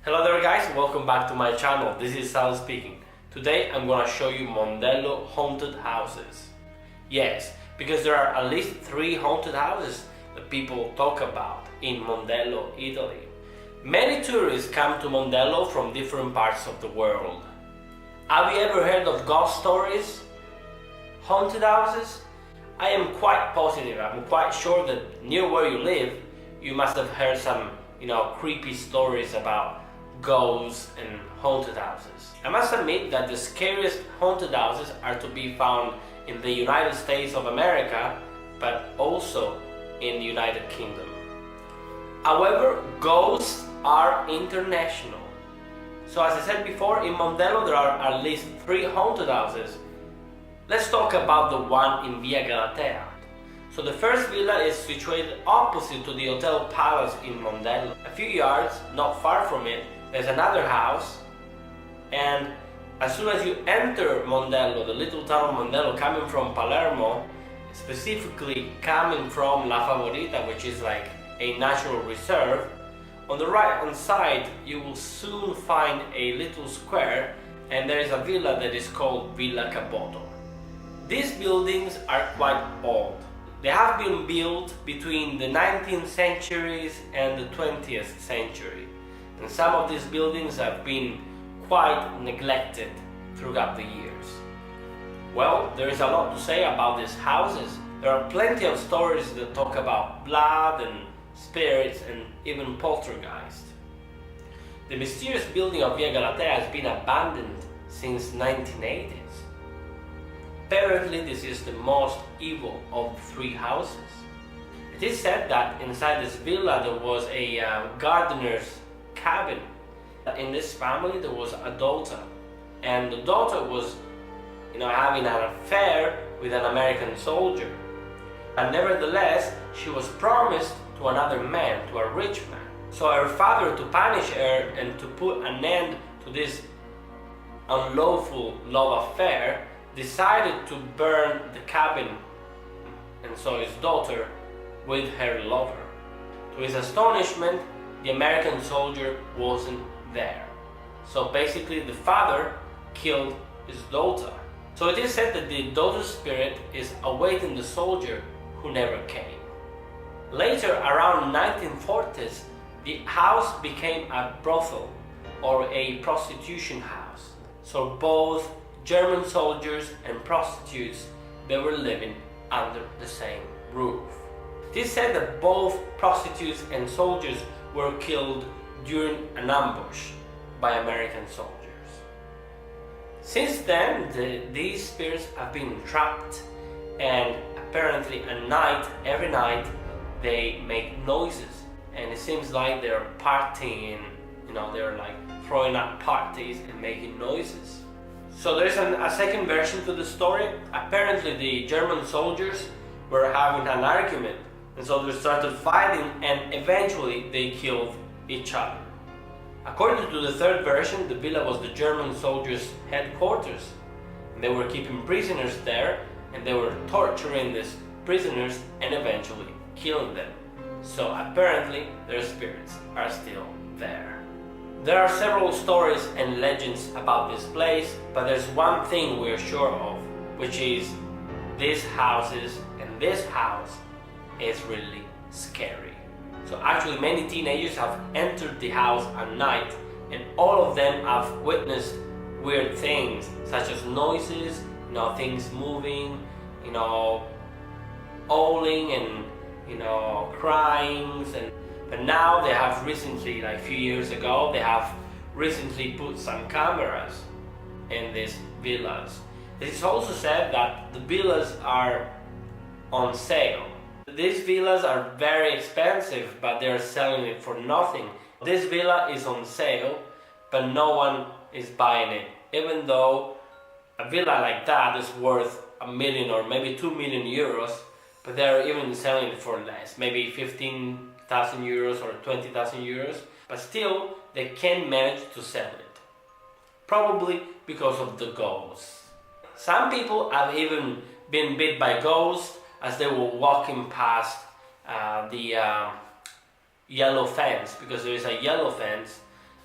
Hello there guys, welcome back to my channel. This is Sal speaking. Today I'm gonna show you Mondello haunted houses. Yes, because there are at least 3 haunted houses that people talk about in Mondello, Italy. Many tourists come to Mondello from different parts of the world. Have you ever heard of ghost stories? Haunted houses? I am quite positive, I'm quite sure that near where you live, you must have heard some, creepy stories about ghosts and haunted houses. I must admit that the scariest haunted houses are to be found in the United States of America, but also in the United Kingdom. However, ghosts are international. So as I said before, in Mondello there are at least 3 haunted houses. Let's talk about the one in Via Galatea. So the first villa is situated opposite to the Hotel Palace in Mondello. A few yards, not far from it, there's another house, and as soon as you enter Mondello, the little town of Mondello, coming from Palermo, specifically coming from La Favorita, which is like a natural reserve, on the right hand side you will soon find a little square, and there is a villa that is called Villa Capoto. These buildings are quite old. They have been built between the 19th centuries and the 20th century. And some of these buildings have been quite neglected throughout the years. Well, there is a lot to say about these houses. There are plenty of stories that talk about blood and spirits and even poltergeist. The mysterious building of Via Galatea has been abandoned since 1980s. Apparently this is the most evil of the 3 houses. It is said that inside this villa there was a gardener's cabin. In this family there was a daughter, and the daughter was having an affair with an American soldier, and nevertheless she was promised to another man, to a rich man. So her father, to punish her and to put an end to this unlawful love affair, decided to burn the cabin, and so his daughter with her lover. To his astonishment, the American soldier wasn't there. So basically the father killed his daughter. So it is said that the daughter's spirit is awaiting the soldier who never came. Later, around 1940s, the house became a brothel or a prostitution house. So both German soldiers and prostitutes, they were living under the same roof. It is said that both prostitutes and soldiers were killed during an ambush by American soldiers. Since then, these spirits have been trapped, and apparently at night, every night, they make noises, and it seems like they're partying, they're like throwing up parties and making noises. So there's a second version to the story. Apparently the German soldiers were having an argument, and so they started fighting, and eventually they killed each other. According to the third version, the villa was the German soldiers' headquarters. And they were keeping prisoners there, and they were torturing these prisoners and eventually killing them. So apparently their spirits are still there. There are several stories and legends about this place, but there's one thing we're sure of, which is these houses and this house is really scary. So actually many teenagers have entered the house at night, and all of them have witnessed weird things such as noises, things moving, howling and crying. But now they have recently, like a few years ago, they have recently put some cameras in these villas. It is also said that the villas are on sale. These villas are very expensive, but they're selling it for nothing. This villa is on sale, but no one is buying it, even though a villa like that is worth 1 million or maybe 2 million euros, but they're even selling it for less, maybe 15,000 euros or 20,000 euros, but still they can't manage to sell it. Probably because of the ghosts. Some people have even been bit by ghosts as they were walking past the yellow fence, because there is a yellow fence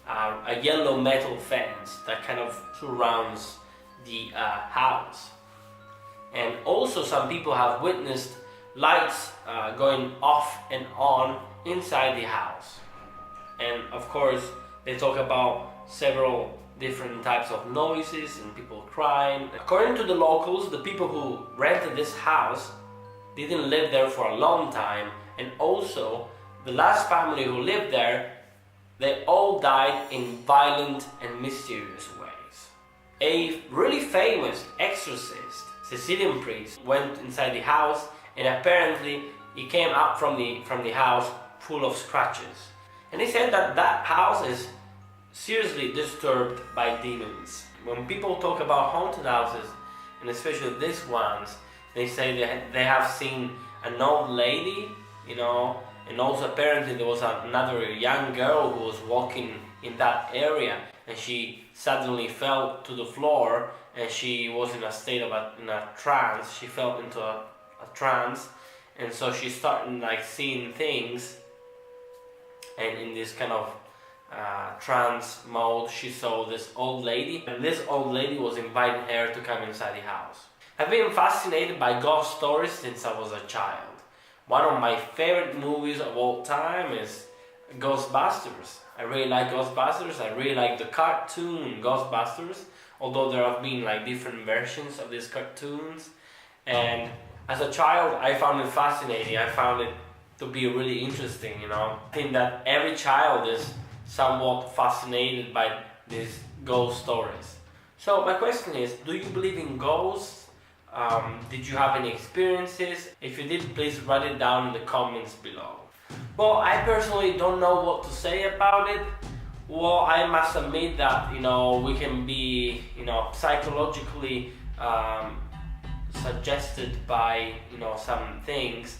a yellow metal fence that kind of surrounds the house. And also some people have witnessed lights going off and on inside the house. And of course they talk about several different types of noises and people crying. According to the locals, the people who rented this house didn't live there for a long time, and also the last family who lived there, they all died in violent and mysterious ways. A really famous exorcist, Sicilian priest, went inside the house, and apparently he came out from the house full of scratches. And he said that that house is seriously disturbed by demons. When people talk about haunted houses, and especially these ones, they say they have seen an old lady, you know, and also apparently there was another young girl who was walking in that area, and she suddenly fell to the floor, and she was in a state of in a trance. She fell into a trance, and so she started like seeing things, and in this kind of trance mode, she saw this old lady, and this old lady was inviting her to come inside the house. I've been fascinated by ghost stories since I was a child. One of my favorite movies of all time is Ghostbusters. I really like Ghostbusters. I really like the cartoon Ghostbusters, although there have been like different versions of these cartoons. And as a child, I found it fascinating. I found it to be really interesting, you know. I think that every child is somewhat fascinated by these ghost stories. So my question is, do you believe in ghosts? Did you have any experiences? If you did, please write it down in the comments below. Well, I personally don't know what to say about it. Well, I must admit that, you know, we can be, you know, psychologically suggested by, you know, some things.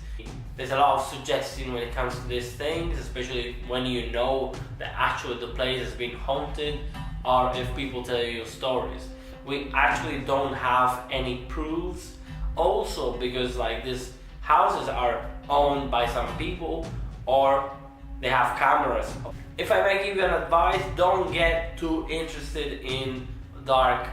There's a lot of suggestion when it comes to these things, especially when you know that actually the place has been haunted, or if people tell you stories. We actually don't have any proofs. Also, because like these houses are owned by some people, or they have cameras. If I may give you an advice, don't get too interested in dark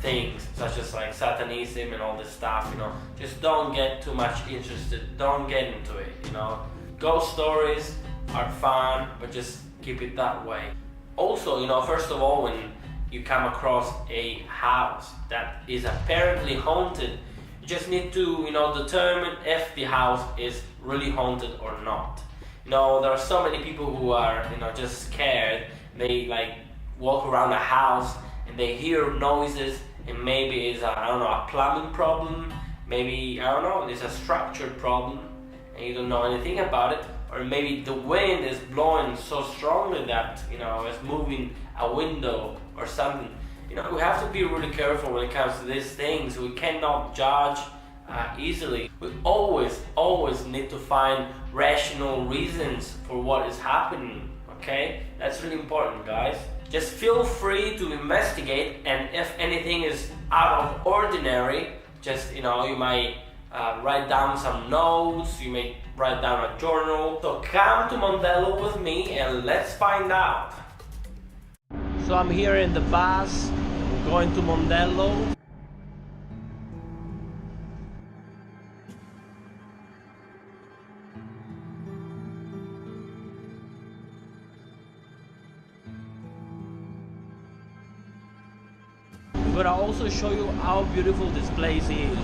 things such as like satanism and all this stuff, you know. Just don't get too much interested, don't get into it, you know. Ghost stories are fun, but just keep it that way. Also, you know, first of all, when you come across a house that is apparently haunted, you just need to, you know, determine if the house is really haunted or not. You know, there are so many people who are, you know, just scared. They like walk around a house and they hear noises, and maybe it's a, I don't know, a plumbing problem, maybe, I don't know, it's a structure problem and you don't know anything about it, or maybe the wind is blowing so strongly that, you know, it's moving a window or something. You know, we have to be really careful when it comes to these things. We cannot judge easily. We always need to find rational reasons for what is happening, okay? That's really important, guys. Just feel free to investigate, and if anything is out of ordinary, just, you know, you might write down some notes, you may write down a journal. So come to Mondello with me and let's find out. So I'm here in the bus, going to Mondello. I'm gonna also show you how beautiful this place is.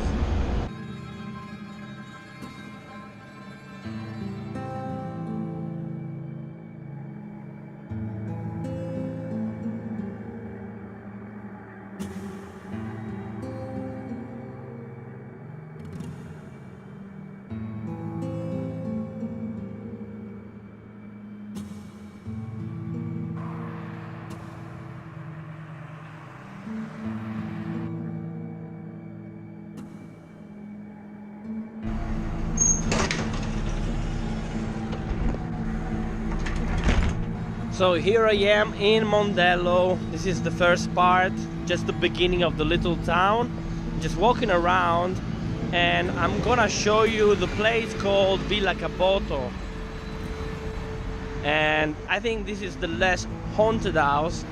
So here I am in Mondello. This is the first part, just the beginning of the little town. Just walking around, and I'm gonna show you the place called Villa Capoto. And I think this is the less haunted house.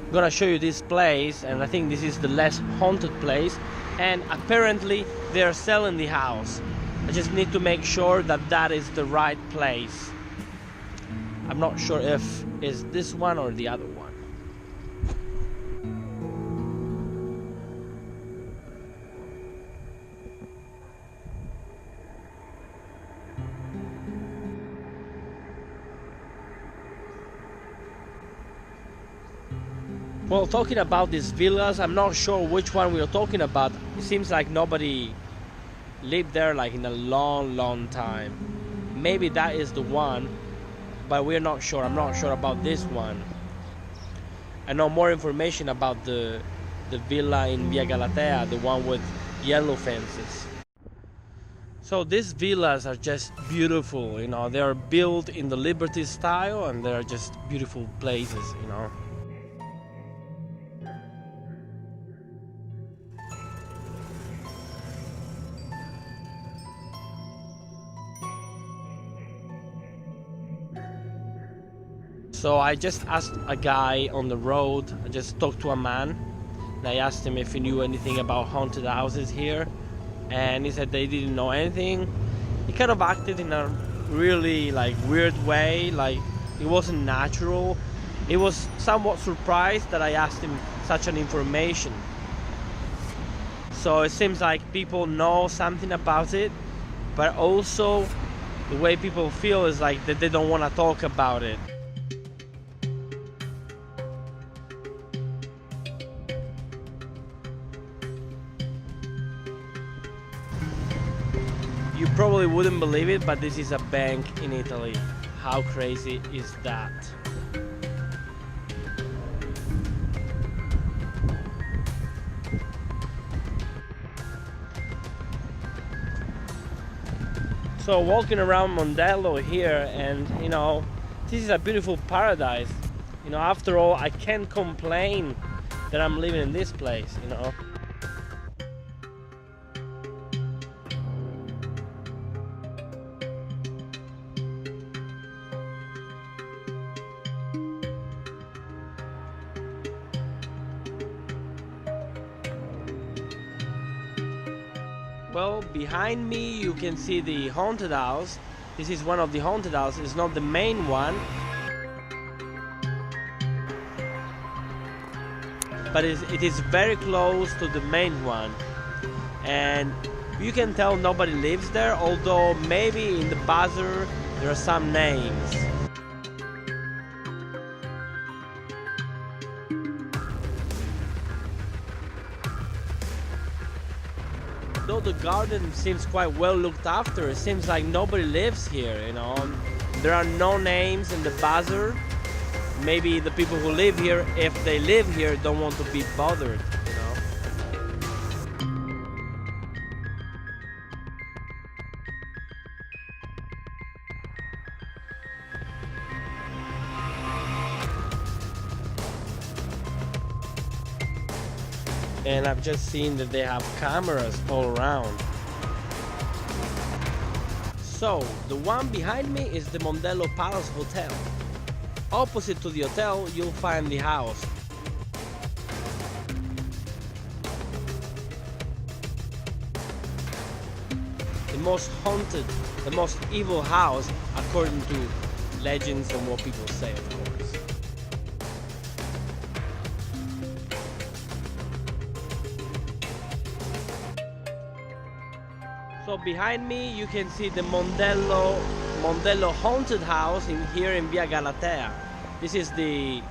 I'm gonna show you this place, and I think this is the less haunted place, and apparently they're selling the house. I just need to make sure that that is the right place. I'm not sure if it's this one or the other one. Well, talking about these villas, I'm not sure which one we're talking about. It seems like nobody lived there like in a long time. Maybe that is the one, but we're not sure. I'm not sure about this one. I know more information about the villa in Via Galatea, the one with yellow fences. So these villas are just beautiful, you know. They are built in the Liberty style, and they're just beautiful places, you know. So I just asked a guy on the road, I just talked to a man, and I asked him if he knew anything about haunted houses here, and he said they didn't know anything. He kind of acted in a really like weird way, like it wasn't natural. He was somewhat surprised that I asked him such an information. So it seems like people know something about it, but also the way people feel is like that they don't want to talk about it. You probably wouldn't believe it, but this is a bank in Italy. How crazy is that? So walking around Mondello here, and you know, this is a beautiful paradise. You know, after all, I can't complain that I'm living in this place, you know. Well, behind me you can see the haunted house. This is one of the haunted houses, it's not the main one, but it is very close to the main one, and you can tell nobody lives there, although maybe in the buzzer there are some names. Though the garden seems quite well looked after, it seems like nobody lives here, you know. There are no names in the buzzer. Maybe the people who live here, if they live here, don't want to be bothered, you know. And I've just seen that they have cameras all around. So, the one behind me is the Mondello Palace Hotel. Opposite to the hotel, you'll find the house. The most haunted, the most evil house, according to legends and what people say, of course. So behind me you can see the Mondello haunted house here in Via Galatea. This is the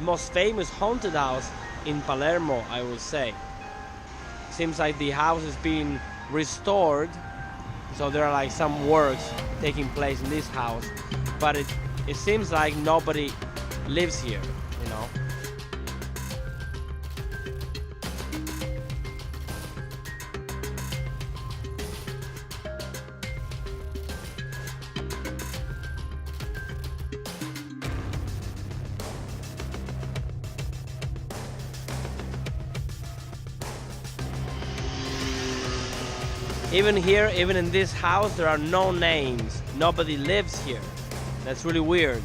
most famous haunted house in Palermo, I would say. Seems like the house is being restored, so there are like some works taking place in this house, but it seems like nobody lives here, you know. Even here, even in this house, there are no names. Nobody lives here. That's really weird.